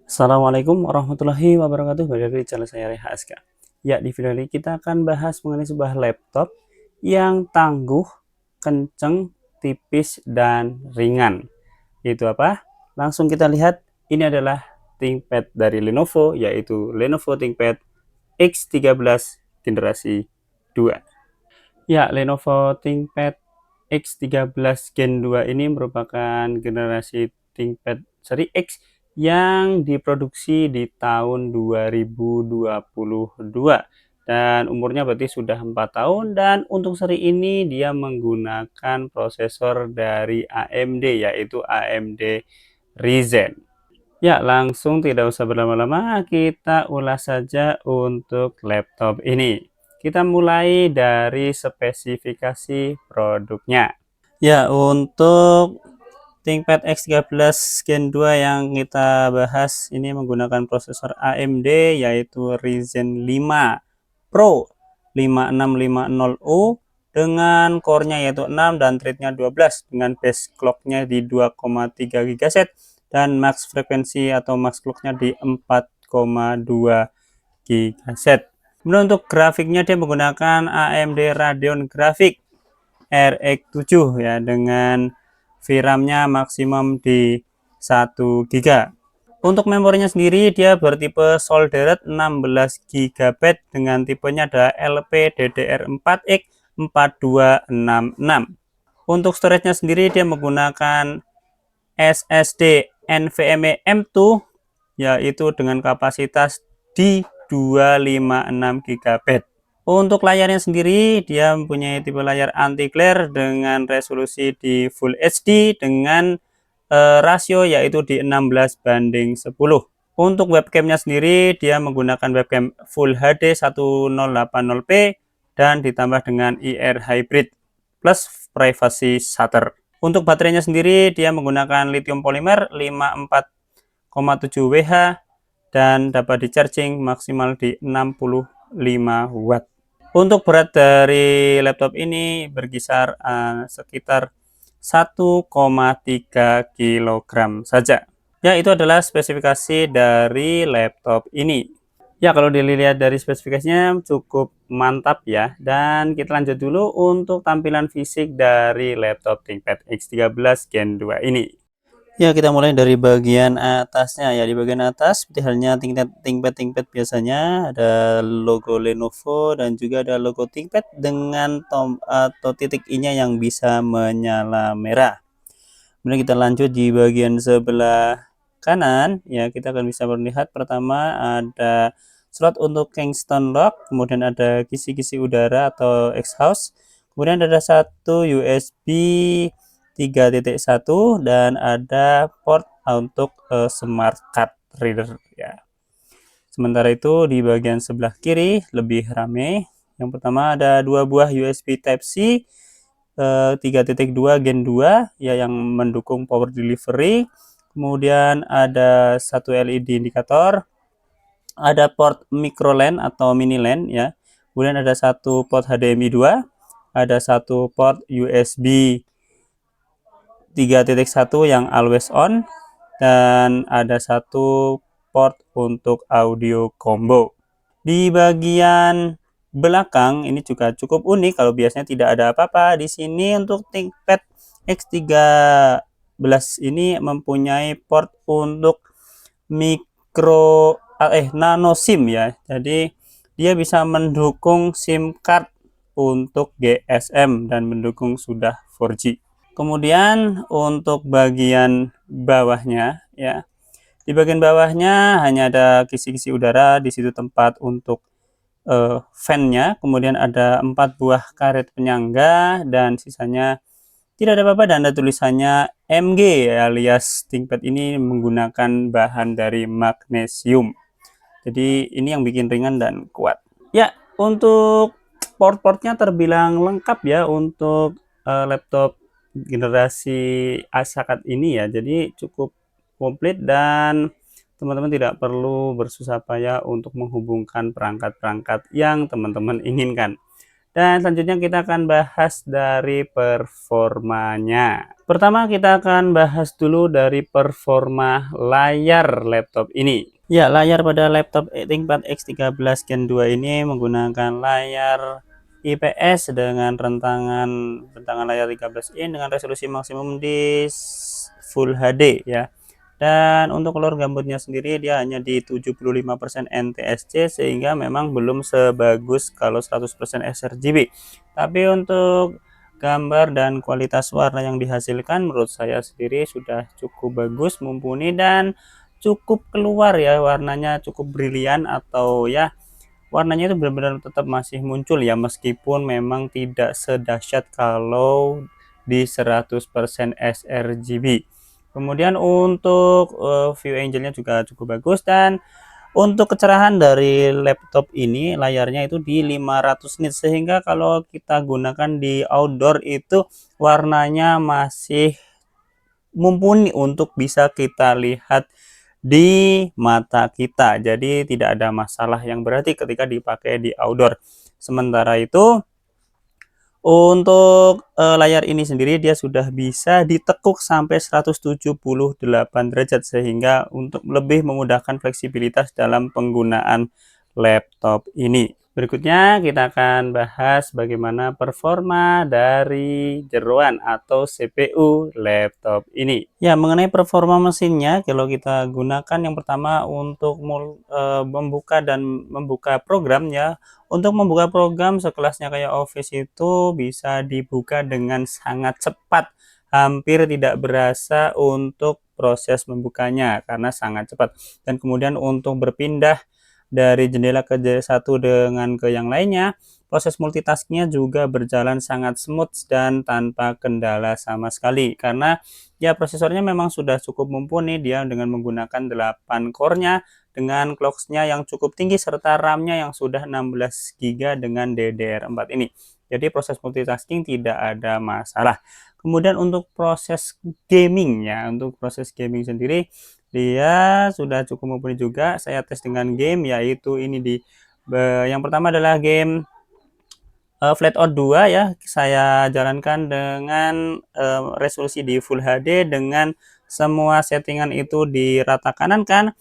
Assalamualaikum warahmatullahi wabarakatuh. Balik lagi di channel saya Reha Aska. Ya, di video ini kita akan bahas mengenai sebuah laptop yang tangguh, kenceng, tipis, dan ringan. Itu apa? Langsung kita lihat. Ini adalah ThinkPad dari Lenovo, yaitu Lenovo ThinkPad X13 generasi 2. Ya, Lenovo ThinkPad X13 Gen 2 ini merupakan generasi ThinkPad seri X yang diproduksi di tahun 2022 dan umurnya berarti sudah 4 tahun, dan untuk seri ini dia menggunakan prosesor dari AMD, yaitu AMD Ryzen. Ya, langsung tidak usah berlama-lama, kita ulas saja untuk laptop ini. Kita mulai dari spesifikasi produknya. Ya, untuk ThinkPad X13 Gen 2 yang kita bahas ini menggunakan prosesor AMD, yaitu Ryzen 5 Pro 5650U dengan core-nya yaitu 6 dan thread-nya 12 dengan base clock-nya di 2,3 GHz dan max frekuensi atau max clock-nya di 4,2 GHz. Kemudian untuk grafiknya dia menggunakan AMD Radeon Graphics RX 7 ya, dengan VRAM-nya maksimum di 1 GB. Untuk memorinya sendiri dia bertipe soldered 16 GB dengan tipenya ada LPDDR4X 4266. Untuk storage-nya sendiri dia menggunakan SSD NVMe M2 yaitu dengan kapasitas di 256 GB. Untuk layarnya sendiri dia mempunyai tipe layar anti glare dengan resolusi di Full HD dengan rasio yaitu di 16:10. Untuk webcamnya sendiri dia menggunakan webcam Full HD 1080p dan ditambah dengan IR Hybrid plus privacy shutter. Untuk baterainya sendiri dia menggunakan lithium polymer 54,7 Wh dan dapat di charging maksimal di 65 watt. Untuk berat dari laptop ini berkisar sekitar 1,3 kg saja. Ya, itu adalah spesifikasi dari laptop ini. Ya, kalau dilihat dari spesifikasinya cukup mantap ya. Dan kita lanjut dulu untuk tampilan fisik dari laptop ThinkPad X13 Gen 2 ini. Ya, kita mulai dari bagian atasnya ya. Di bagian atas seperti halnya ThinkPad biasanya ada logo Lenovo dan juga ada logo ThinkPad dengan atau titik I-nya yang bisa menyala merah. Kemudian kita lanjut di bagian sebelah kanan ya, kita akan bisa melihat pertama ada slot untuk Kingston lock, kemudian ada kisi-kisi udara atau exhaust, kemudian ada satu USB 3.1 dan ada port untuk smart card reader ya. Sementara itu di bagian sebelah kiri lebih ramai. Yang pertama ada dua buah USB Type-C 3.2 Gen 2 ya yang mendukung power delivery. Kemudian ada satu LED indikator, ada port micro LAN atau mini LAN ya. Kemudian ada satu port HDMI 2, ada satu port USB 3.1 yang always on, dan ada satu port untuk audio combo. Di bagian belakang ini juga cukup unik, kalau biasanya tidak ada apa-apa. Di sini untuk ThinkPad X13 ini mempunyai port untuk nano SIM ya. Jadi dia bisa mendukung SIM card untuk GSM dan mendukung sudah 4G. Kemudian untuk bagian bawahnya ya, di bagian bawahnya hanya ada kisi-kisi udara, di situ tempat untuk fan-nya, kemudian ada 4 buah karet penyangga dan sisanya tidak ada apa-apa, dan ada tulisannya MG alias ThinkPad ini menggunakan bahan dari magnesium. Jadi ini yang bikin ringan dan kuat. Ya, untuk port-portnya terbilang lengkap ya untuk laptop generasi Asakat ini ya. Jadi cukup komplit dan teman-teman tidak perlu bersusah payah untuk menghubungkan perangkat-perangkat yang teman-teman inginkan. Dan selanjutnya kita akan bahas dari performanya. Pertama kita akan bahas dulu dari performa layar laptop ini. Ya, layar pada laptop ThinkPad X13 Gen 2 ini menggunakan layar IPS dengan rentangan layar 13 in dengan resolusi maksimum di Full HD ya. Dan untuk color gambutnya sendiri dia hanya di 75% NTSC sehingga memang belum sebagus kalau 100% sRGB. Tapi untuk gambar dan kualitas warna yang dihasilkan menurut saya sendiri sudah cukup bagus, mumpuni dan cukup keluar ya, warnanya cukup brilian atau ya warnanya itu benar-benar tetap masih muncul ya, meskipun memang tidak sedahsyat kalau di 100% sRGB. Kemudian untuk view angle-nya juga cukup bagus, dan untuk kecerahan dari laptop ini layarnya itu di 500 nits sehingga kalau kita gunakan di outdoor itu warnanya masih mumpuni untuk bisa kita lihat di mata kita. Jadi tidak ada masalah yang berarti ketika dipakai di outdoor. Sementara itu untuk layar ini sendiri dia sudah bisa ditekuk sampai 178 derajat sehingga untuk lebih memudahkan fleksibilitas dalam penggunaan laptop ini. Berikutnya kita akan bahas bagaimana performa dari jeroan atau CPU laptop ini. Ya, mengenai performa mesinnya, kalau kita gunakan yang pertama untuk membuka dan membuka program ya. Untuk membuka program sekelasnya kayak Office itu bisa dibuka dengan sangat cepat, hampir tidak berasa untuk proses membukanya karena sangat cepat. Dan kemudian untuk berpindah dari jendela ke satu dengan ke yang lainnya, proses multitaskingnya juga berjalan sangat smooth dan tanpa kendala sama sekali karena ya prosesornya memang sudah cukup mumpuni, dia dengan menggunakan 8 core-nya dengan clock-nya yang cukup tinggi serta RAM-nya yang sudah 16 GB dengan DDR4 ini. Jadi proses multitasking tidak ada masalah. Kemudian untuk proses gamingnya, untuk proses gaming sendiri dia sudah cukup mumpuni juga. Saya tes dengan game yaitu ini yang pertama adalah game Flatout 2 ya. Saya jalankan dengan resolusi di Full HD dengan semua settingan itu di rata kanan kan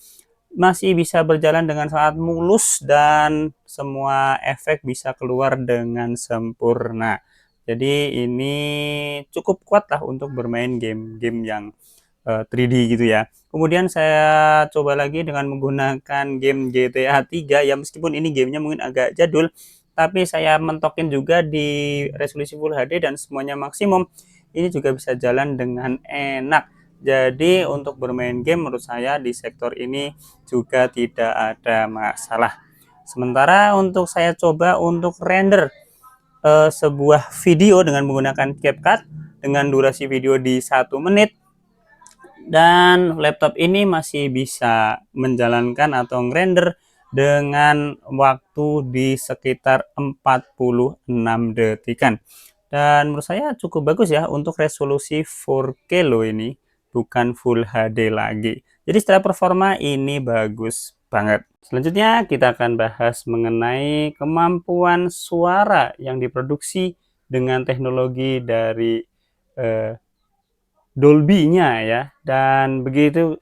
masih bisa berjalan dengan sangat mulus dan semua efek bisa keluar dengan sempurna. Jadi ini cukup kuat lah untuk bermain game-game yang 3D gitu ya. Kemudian saya coba lagi dengan menggunakan game GTA 3 ya, meskipun ini gamenya mungkin agak jadul, tapi saya mentokin juga di resolusi Full HD dan semuanya maksimum. Ini juga bisa jalan dengan enak. Jadi untuk bermain game menurut saya di sektor ini juga tidak ada masalah. Sementara untuk saya coba untuk render sebuah video dengan menggunakan CapCut dengan durasi video di 1 menit, dan laptop ini masih bisa menjalankan atau ngerender dengan waktu di sekitar 46 detikan. Dan menurut saya cukup bagus ya untuk resolusi 4K loh ini, bukan Full HD lagi. Jadi secara performa ini bagus banget. Selanjutnya kita akan bahas mengenai kemampuan suara yang diproduksi dengan teknologi dari Dolby-nya ya. Dan begitu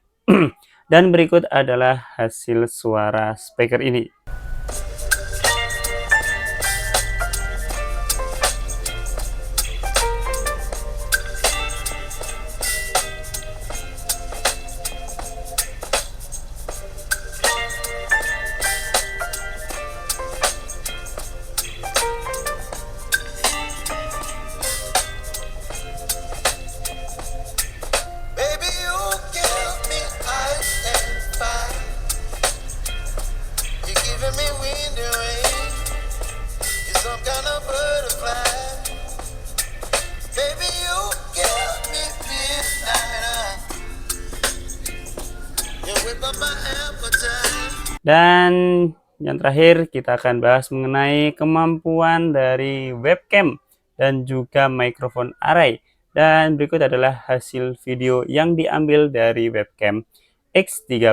dan berikut adalah hasil suara speaker ini. Baby, you give me ice and fire. You're giving me wind and rain. You're some kind of butterfly. Baby, you give me midnight. You whip up my appetite. Dan yang terakhir kita akan bahas mengenai kemampuan dari webcam dan juga microphone array. Dan berikut adalah hasil video yang diambil dari webcam X13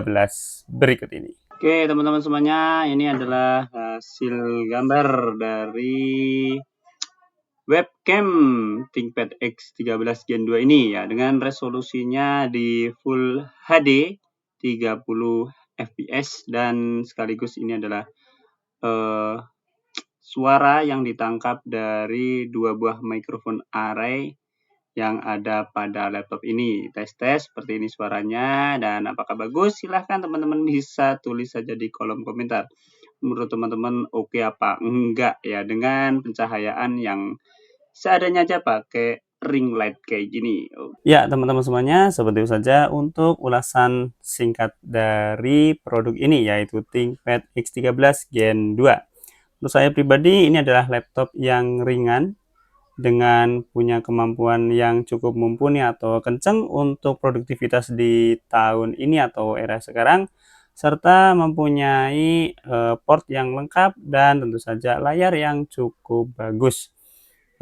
berikut ini. Oke, teman-teman semuanya, ini adalah hasil gambar dari webcam ThinkPad X13 Gen 2 ini ya, dengan resolusinya di Full HD 30 fps, dan sekaligus ini adalah suara yang ditangkap dari dua buah mikrofon array yang ada pada laptop ini. Tes seperti ini suaranya, dan apakah bagus? Silahkan teman-teman bisa tulis saja di kolom komentar. Menurut teman-teman oke apa enggak ya dengan pencahayaan yang seadanya aja pakai ring light kayak gini. Ya teman-teman semuanya, seperti itu saja untuk ulasan singkat dari produk ini, yaitu ThinkPad X13 Gen 2. Untuk saya pribadi, ini adalah laptop yang ringan dengan punya kemampuan yang cukup mumpuni atau kencang untuk produktivitas di tahun ini atau era sekarang, serta mempunyai port yang lengkap dan tentu saja layar yang cukup bagus.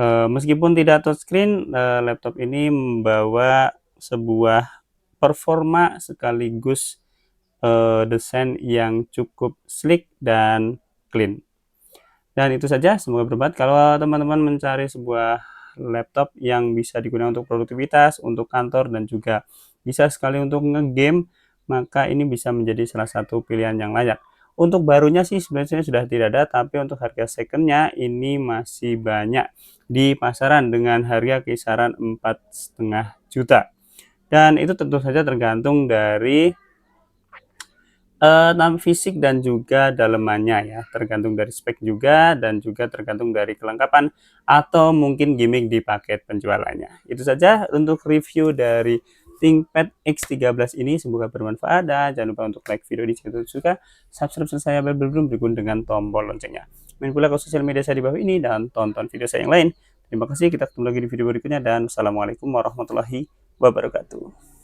Meskipun tidak touchscreen, laptop ini membawa sebuah performa sekaligus desain yang cukup sleek dan clean. Dan itu saja, semoga bermanfaat. Kalau teman-teman mencari sebuah laptop yang bisa digunakan untuk produktivitas, untuk kantor, dan juga bisa sekali untuk ngegame, maka ini bisa menjadi salah satu pilihan yang layak. Untuk barunya sih sebenarnya sudah tidak ada, tapi untuk harga secondnya ini masih banyak di pasaran dengan harga kisaran 4,5 juta. Dan itu tentu saja tergantung dari fisik dan juga dalemannya ya, tergantung dari spek juga, dan juga tergantung dari kelengkapan atau mungkin gimmick di paket penjualannya. Itu saja untuk review dari ThinkPad X13 ini, semoga bermanfaat, dan jangan lupa untuk like video ini jika suka, subscribe saya belum berikut dengan tombol loncengnya. Main pula ke sosial media saya di bawah ini dan tonton video saya yang lain. Terima kasih, kita ketemu lagi di video berikutnya, dan wassalamualaikum warahmatullahi wabarakatuh.